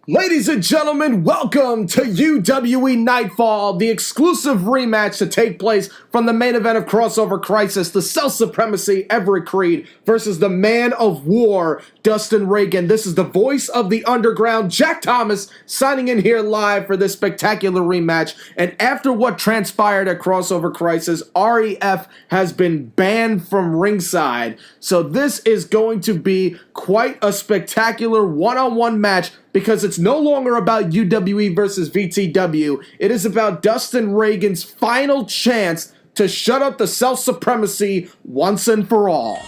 Ladies and gentlemen, welcome to UWE Nightfall, the exclusive rematch to take place from the main event of Crossover Crisis, the Supremacy Everett Crede versus the Man of War, Dustin Reagan. This is the voice of the underground, Jack Thomas, signing in here live for this spectacular rematch. And after what transpired at Crossover Crisis, REF has been banned from ringside. So this is going to be quite a spectacular one-on-one match, because it's no longer about UWE versus VTW. It is about Dustin Reagan's final chance to shut up the self-supremacy once and for all.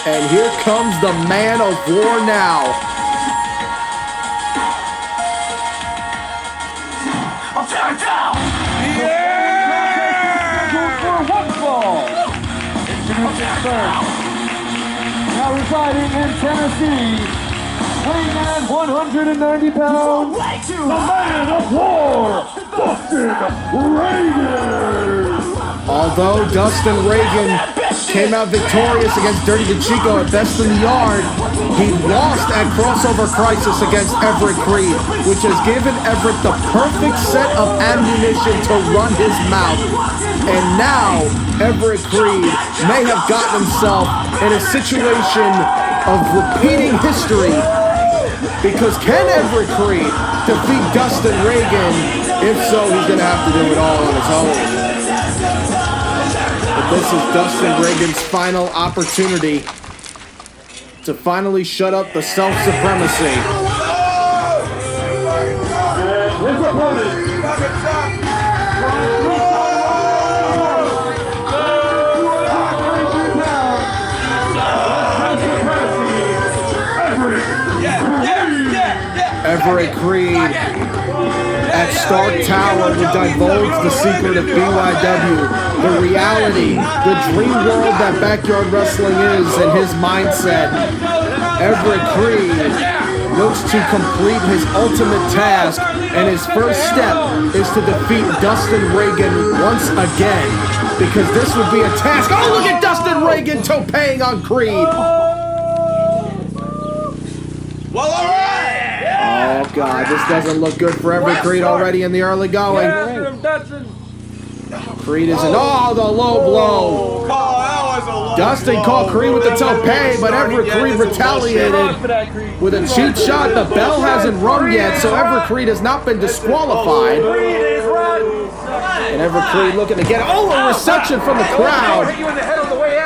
And here comes the Man of War now. I'll tear it down! Yeah! For one fall. Introducing first. Now residing in Tennessee. Weighing at 190 pounds, the Man of War, Dustin Reagan! Although Dustin Reagan came out victorious against Dirty DeChico at Best in the Yard, he lost at Crossover Crisis against Everett Crede, which has given Everett the perfect set of ammunition to run his mouth. And now, Everett Crede may have gotten himself in a situation of repeating history. Because can Everett Crede defeat Dustin Reagan? If so, he's going to have to do it all on his own. But this is Dustin Reagan's final opportunity to finally shut up the self-supremacy. His opponent. Everett Crede at Stark Tower would divulge the secret of BYW, the reality, the dream world that backyard wrestling is, and his mindset. Everett Crede looks to complete his ultimate task, and his first step is to defeat Dustin Reagan once again, because this would be a task. Oh, look at Dustin Reagan topeing on Crede. Well, all right! Oh, God, this doesn't look good for Everett Crede already in the early going. Crede is in. Oh, the low blow. Oh, that was a low Dustin blow. caught Crede with the tope, but Everett Crede retaliated with a cheap shot. The bell hasn't rung yet, so Everett Crede has not been disqualified. And Everett Crede looking to get a reception from the crowd.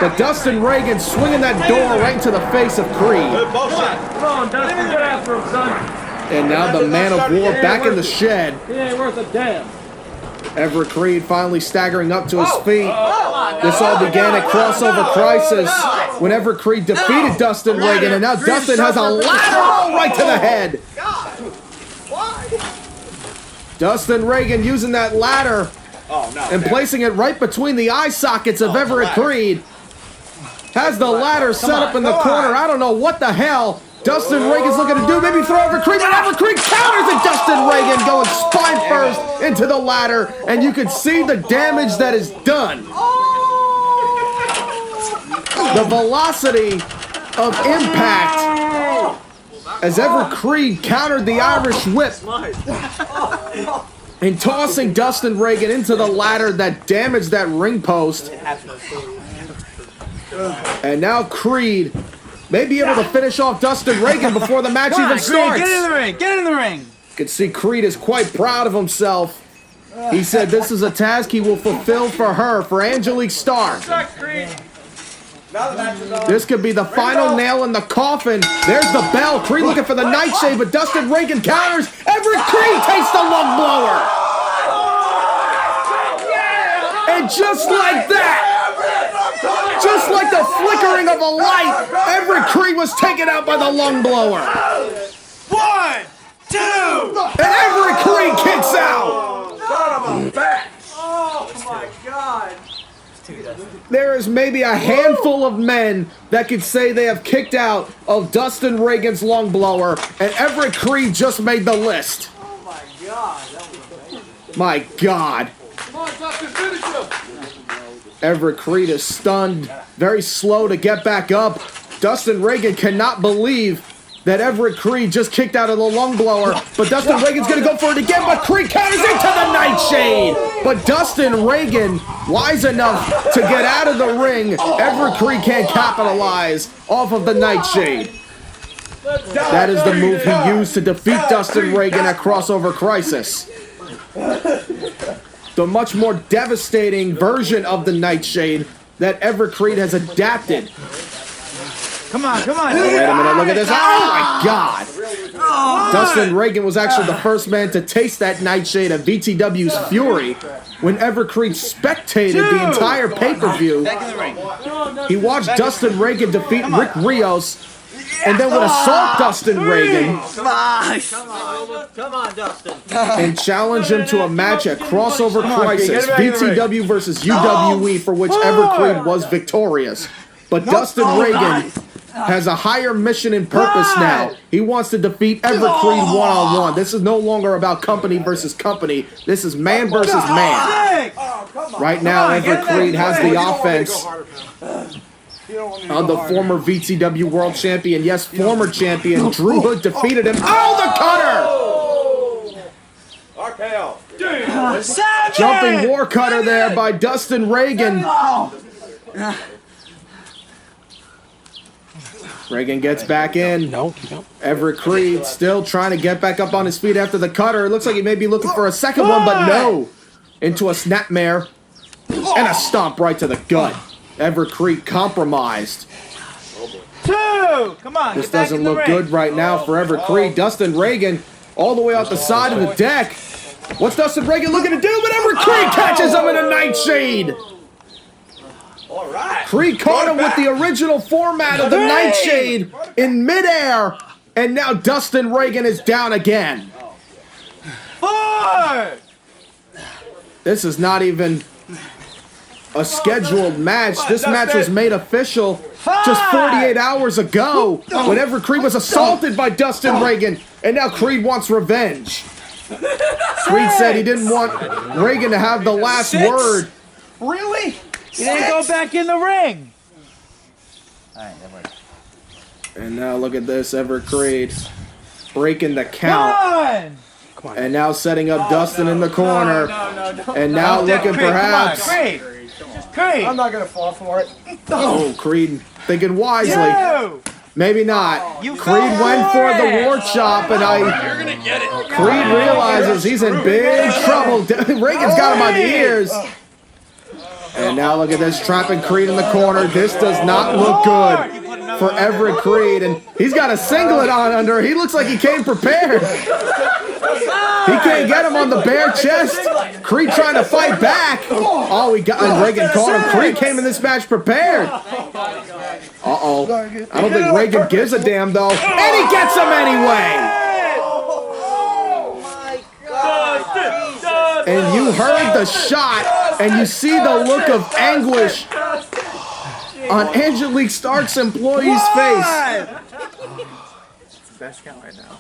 But Dustin Reagan swinging that door right into the face of Crede. Good motion. Come on, Dustin, get after him, son. And now the Man of War back in the shed. He ain't worth a damn. Everett Crede finally staggering up to his feet. This all began at Crossover Crisis when Everett Crede defeated Dustin Reagan, and now Dustin has a lateral right to the head. Dustin Reagan using that ladder and placing it right between the eye sockets of Everett Crede. Has the ladder set up in the corner. I don't know what the hell Dustin Reagan's looking to do. Maybe throw Everett Crede, but Everett Crede counters it. Dustin Reagan going spine first into the ladder, and you can see the damage that is done. The velocity of impact as Everett Crede countered the Irish whip and tossing Dustin Reagan into the ladder that damaged that ring post. And now Crede may be able to finish off Dustin Reagan before the match even starts. Get in the ring! Get in the ring! You can see Crede is quite proud of himself. He said this is a task he will fulfill for her, for Angelique Stark. This could be the final nail in the coffin. There's the bell. Crede looking for the nightshade, but Dustin Reagan counters. Everett Crede takes the lung blower. And just like that, just like the flickering of a light, Everett Crede was taken out by the lung blower. 1, 2. And Everett Crede kicks out. Son of a bitch. Oh, my God. There is maybe a handful of men that could say they have kicked out of Dustin Reagan's lung blower, and Everett Crede just made the list. Oh, my God. That was amazing. My God. Come on, Dustin, finish him. Everett Crede is stunned, very slow to get back up. Dustin Reagan cannot believe that Everett Crede just kicked out of the lung blower, but Dustin Reagan's gonna go for it again, but Crede counters into the Nightshade! But Dustin Reagan, wise enough to get out of the ring, Everett Crede can't capitalize off of the Nightshade. That is the move he used to defeat Dustin Reagan at Crossover Crisis. The much more devastating version of the Nightshade that Everett Crede has adapted. Come on. Wait a minute, look at this. Oh my God! Dustin Reagan was actually the first man to taste that Nightshade at VTW's Fury when Everett Crede spectated the entire pay-per-view. He watched Dustin Reagan defeat Rick Rios and then would assault Dustin Reagan Come on, Dustin. and challenge him to a match at Crossover Crisis, VTW versus UWE, for which Everett Crede was victorious. But Dustin Reagan has a higher mission and purpose now. He wants to defeat Everett Crede one-on-one. This is no longer about company versus company. This is man versus man. Right now, Everett Crede has the offense on the former VTW World Champion. Yes, former champion. Drew Hood defeated him. Oh, the cutter! Savage! Jumping war cutter there by Dustin Reagan. Reagan gets back in. Everett Crede still trying to get back up on his feet after the cutter. It looks like he may be looking for a second one, but no. Into a snapmare and a stomp right to the gut. Everett Crede compromised. Come on. This doesn't look good right now for Everett Crede. Dustin Reagan all the way off the side of the deck. What's Dustin Reagan looking to do? But Everett Crede catches him in a Nightshade. Crede caught him with the original format of the Nightshade in midair, and now Dustin Reagan is down again. 4. This is not even a scheduled match. This match was made official just 48 hours ago when Everett Crede was assaulted by Dustin Reagan, and now Crede wants revenge. Crede said he didn't want Reagan to have the last word. Really? You didn't go back in the ring. And now look at this, Everett Crede breaking the count. And now setting up Dustin in the corner. And now looking perhaps. Crede. I'm not going to fall for it. Oh, Crede thinking wisely. Maybe not. Crede went for the war chop, and Crede realizes he's in big trouble. Reagan's got him by the ears. And now look at this, trapping Crede in the corner. This does not look good for Everett Crede. And he's got a singlet on under. He looks like he came prepared. He can't get him on the bare chest. Crede trying to fight back. Oh, he got, and Reagan caught him. Crede came in this match prepared. Uh-oh. I don't think Reagan gives a damn, though. And he gets him anyway. And you heard the shot, and you see the look of anguish on Angelique Stark's employee's face. Best count right now.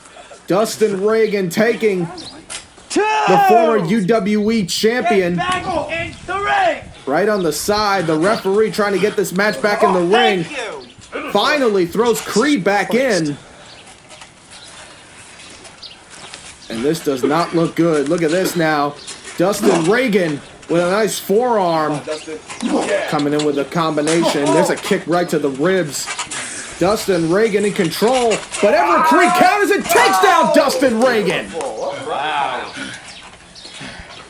Dustin Reagan taking the former UWE champion right on the side. The referee trying to get this match back in the ring. Finally throws Crede back in. And this does not look good. Look at this now. Dustin Reagan with a nice forearm. Coming in with a combination. There's a kick right to the ribs. Dustin Reagan in control. But Everett Crede counters and takes down Dustin Reagan.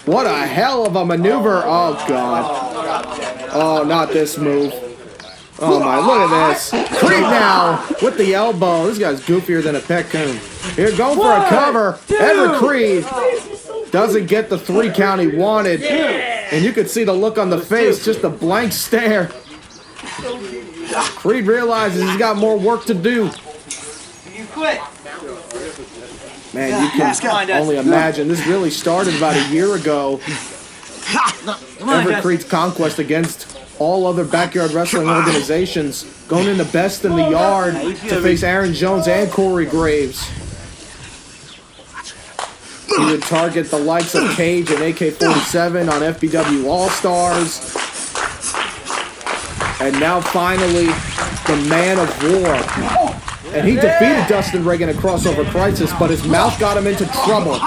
What a hell of a maneuver. Oh, God. Oh, not this move. Oh, my. Look at this. Crede now with the elbow. This guy's goofier than a peccoon. Here, going for a cover. Everett Crede doesn't get the 3 count he wanted. And you could see the look on the face, just a blank stare. Crede realizes he's got more work to do. You quit. Man, you can only imagine. This really started about a year ago. Everett Crede's conquest against all other backyard wrestling organizations, going into Best in the Yard to face Aaron Jones and Corey Graves. He would target the likes of Cage and AK-47 on FBW All-Stars. And now finally, the Man of War. And he defeated Dustin Reagan at Crossover Crisis, but his mouth got him into trouble.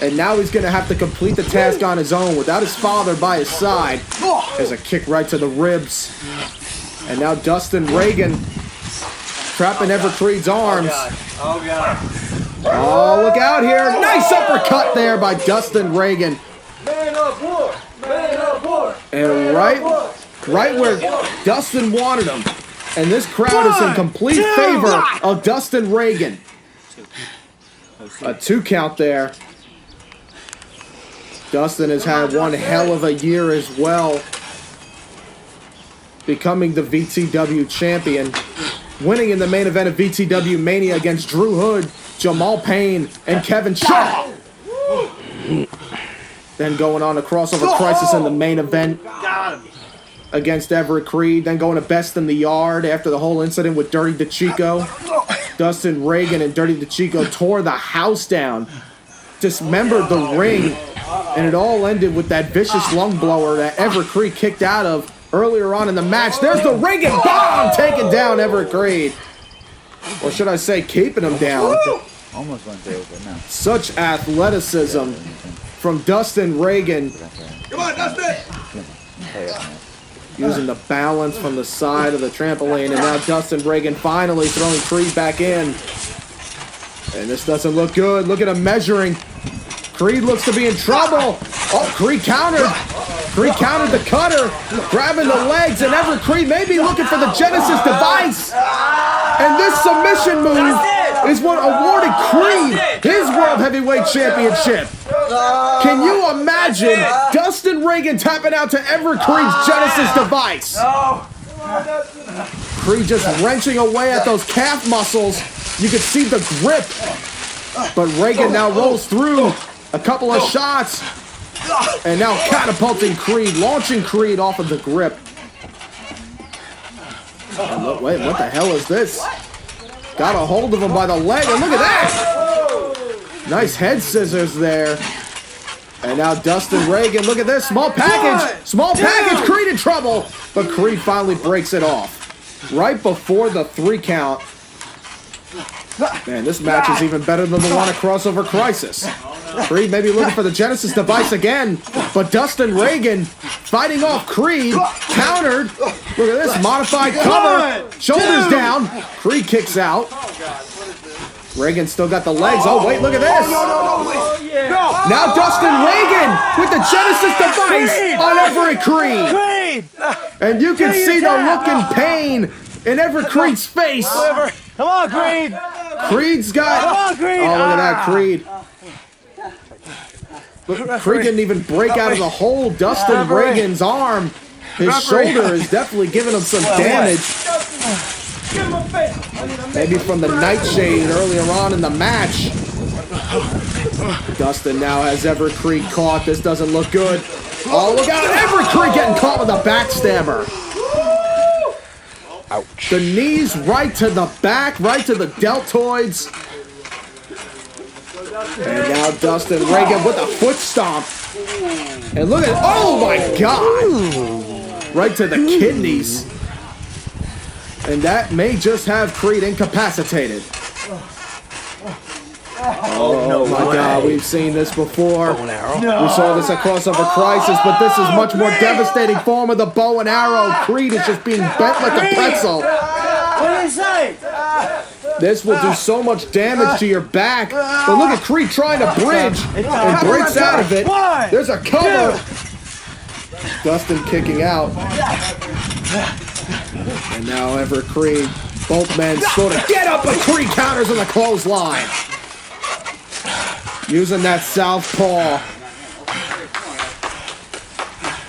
And now he's going to have to complete the task on his own without his father by his side. There's a kick right to the ribs. And now Dustin Reagan trapping Everett Crede's arms. Oh, God. Oh, look out here. Nice uppercut there by Dustin Reagan. Man of war! Man of war! And right where Dustin wanted him. And this crowd is in complete favor of Dustin Reagan. A 2 count there. Dustin has had one hell of a year as well. Becoming the VTW champion. Winning in the main event of VTW Mania against Drew Hood, Jamal Payne, and Kevin Shaw. Then going on to Crossover Crisis in the main event against Everett Crede. Then going to Best in the Yard after the whole incident with Dirty DeChico. Dustin Reagan and Dirty DeChico tore the house down, dismembered the ring, and it all ended with that vicious lung blower that Everett Crede kicked out of earlier on in the match. There's the Reagan bomb taking down Everett Crede. Or should I say, keeping him down. Almost went there, but no. Such athleticism from Dustin Reagan. Come on, Dustin! Using the balance from the side of the trampoline. And now Dustin Reagan finally throwing Crede back in. And this doesn't look good. Look at him measuring. Crede looks to be in trouble. Oh, Crede countered. Crede countered the cutter, grabbing the legs, and Everett Crede may be looking for the Genesis device. And this submission move is what awarded Crede his World Heavyweight Championship. Can you imagine Dustin Reagan tapping out to Everett Crede's Genesis device? Crede just wrenching away at those calf muscles. You could see the grip. But Reagan now rolls through a couple of shots. And now catapulting Crede, launching Crede off of the grip. And look, wait, what the hell is this? Got a hold of him by the leg, and look at that! Nice head scissors there. And now Dustin Reagan, look at this, small package! Small package, Crede in trouble! But Crede finally breaks it off. Right before the 3 count. Man, this match is even better than the one at Crossover Crisis. Crede may be looking for the Genesis device again, but Dustin Reagan fighting off Crede, countered. Look at this, modified cover, shoulders down. Crede kicks out. Reagan still got the legs. Oh, wait, look at this. Now Dustin Reagan with the Genesis device on Everett Crede. And you can see the look in pain in Everett Crede's face. Come on, Crede! Crede's got... Come on, Crede! Oh, look at that, Crede. Look, Crede didn't even break out of the hole. Dustin Reagan's arm, his shoulder is definitely giving him some damage. Maybe from the nightshade earlier on in the match. Dustin now has Everett Crede caught. This doesn't look good. Oh, look out! Everett Crede getting caught with a backstabber. Ouch. The knees right to the back, right to the deltoids. And now Dustin Reagan with a foot stomp. And look at, oh my God! Right to the kidneys. And that may just have Crede incapacitated. Oh my God, we've seen this before. We saw this at Crossover Crisis, but this is much more devastating form of the bow and arrow. Crede is just being bent like a pretzel. What do you say? This will do so much damage to your back. But look at Crede trying to bridge and breaks out of it. There's a cover. Dustin kicking out. And now Everett Crede, both men sort of get up, but Crede counters on the clothesline. Using that southpaw.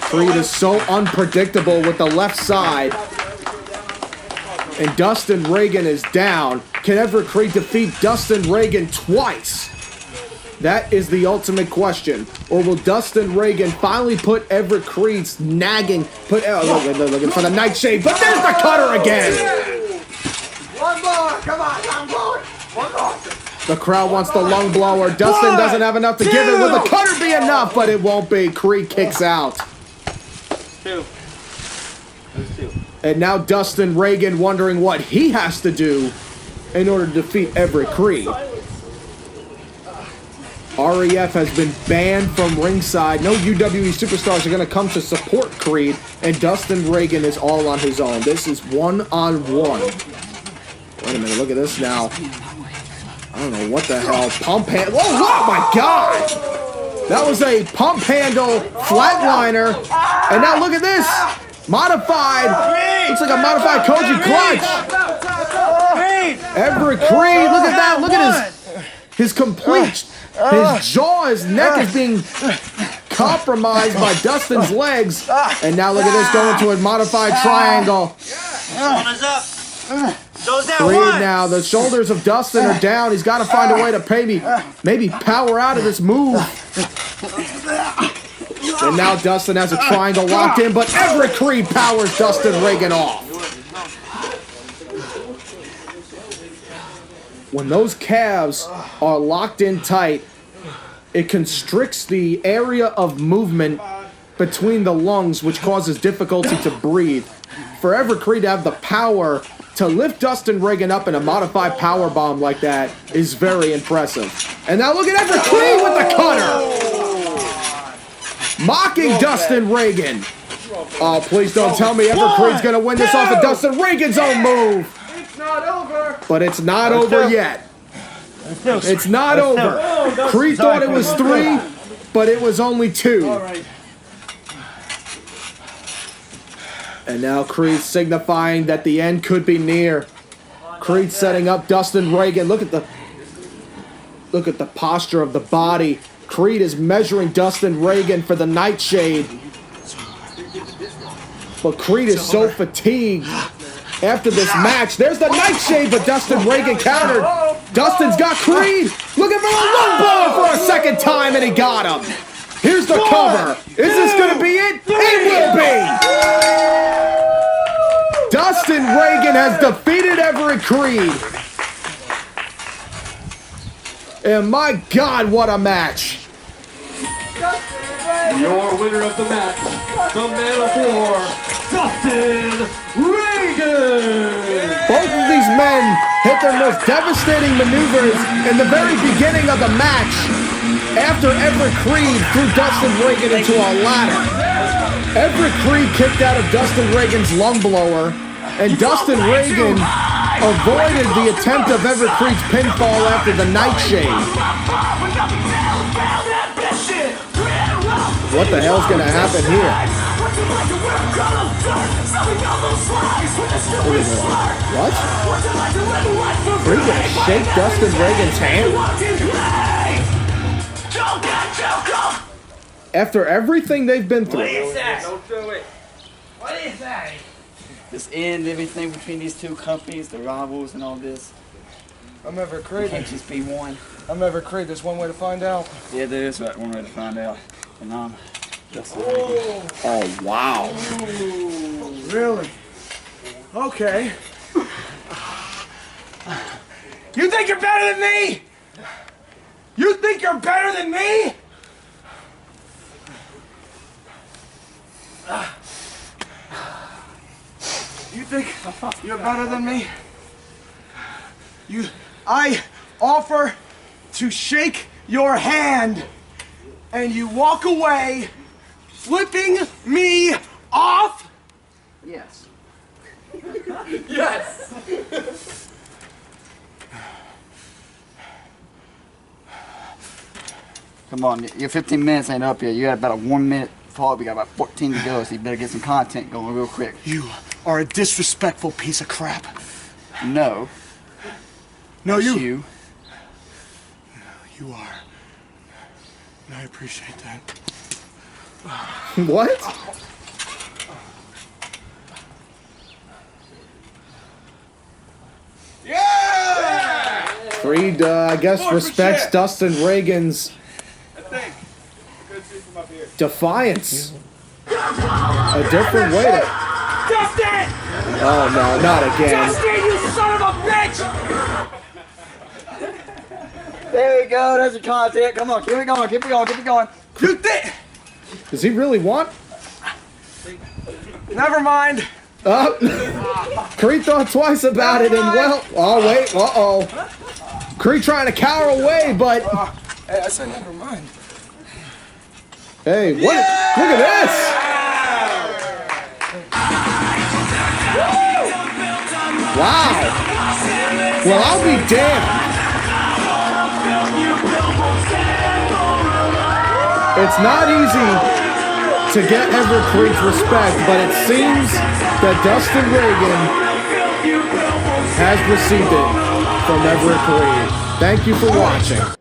Crede is so unpredictable with the left side. And Dustin Reagan is down. Can Everett Crede defeat Dustin Reagan twice? That is the ultimate question. Or will Dustin Reagan finally put Everett Creed's nagging, looking for the nightshade, but there's the cutter again! One more, come on, I'm going. One more. The crowd wants the lung blower. Dustin doesn't have enough to give it. Will the cutter be enough? But it won't be. Crede kicks out. Two. There's two. And now Dustin Reagan wondering what he has to do in order to defeat Everett Crede. REF has been banned from ringside. No UWE superstars are going to come to support Crede, and Dustin Reagan is all on his own. This is one-on-one. Wait a minute, look at this now. I don't know what the hell. Pump handle. Whoa, oh my God! That was a pump handle flatliner. And now look at this. Modified. Looks like a modified Koji clutch. Everett Crede, look at that. Look at his complete, his jaw, his neck is being compromised by Dustin's legs. And now look at this, going to a modified triangle. Crede now, the shoulders of Dustin are down. He's got to find a way to maybe power out of this move. And now Dustin has a triangle locked in, but Everett Crede powers Dustin Reagan off. When those calves are locked in tight, it constricts the area of movement between the lungs, which causes difficulty to breathe. For Everett Crede to have the power to lift Dustin Reagan up in a modified power bomb like that is very impressive. And now look at Everett Crede with the cutter! Mocking Dustin Reagan. Oh, please don't tell me Everett Crede's going to win this off of Dustin Reagan's own move. It's not over. But it's not over yet. It's not over. Crede thought it was 3, but it was only 2. And now Crede signifying that the end could be near. Crede setting up Dustin Reagan. Look at the posture of the body. Crede is measuring Dustin Reagan for the nightshade. But Crede is so fatigued after this match. There's the nightshade, but Dustin Reagan countered. Dustin's got Crede. Looking for a low blow for a second time, and he got him. Here's the cover. Is this going to be it? It will be. Dustin Reagan has defeated Everett Crede. And my God, what a match. Your winner of the match, the Man of War, Dustin Reagan! Both of these men hit their most devastating maneuvers in the very beginning of the match after Everett Crede threw Dustin Reagan into a ladder. Everett Crede kicked out of Dustin Reagan's lung blower, and Dustin Reagan avoided the attempt of Everett Crede's pinfall after the nightshade. What the hell's gonna happen here? What? Crede gonna shake Dustin Reagan's hand? After everything they've been through. What is that? Don't do it. What is that? This end everything between these two companies, the rivals and all this. I'm Everett It Crede. can't just be one. I'm Everett Crede. There's one way to find out. Yeah, there is one way to find out. And Dustin Reagan. Oh, wow. Really? Okay. You think you're better than me? You think you're better than me? You think you're better than me? I offer to shake your hand, and you walk away, flipping me off? Yes. Yes. Come on, your 15 minutes ain't up yet. You got about a 1 minute fall. We got about 14 to go, so you better get some content going real quick. You are a disrespectful piece of crap. No. No, That's you. You. You are. And I appreciate that. What? Yeah! Crede, I guess, respects Dustin Reagan's defiance. A different way to... Dustin! Oh, no, not again. Dustin, you son of a bitch! There we go. There's your content. Come on, keep it going. Keep it going. Keep it going. You think? Does he really want... Never mind. Crede thought twice about it, and well, oh wait, Crede trying to cower away, but Hey, I said never mind. hey, what? Look at this! Wow. Well, I'll be damned. It's not easy to get Everett Crede's respect, but it seems that Dustin Reagan has received it from Everett Crede. Thank you for watching.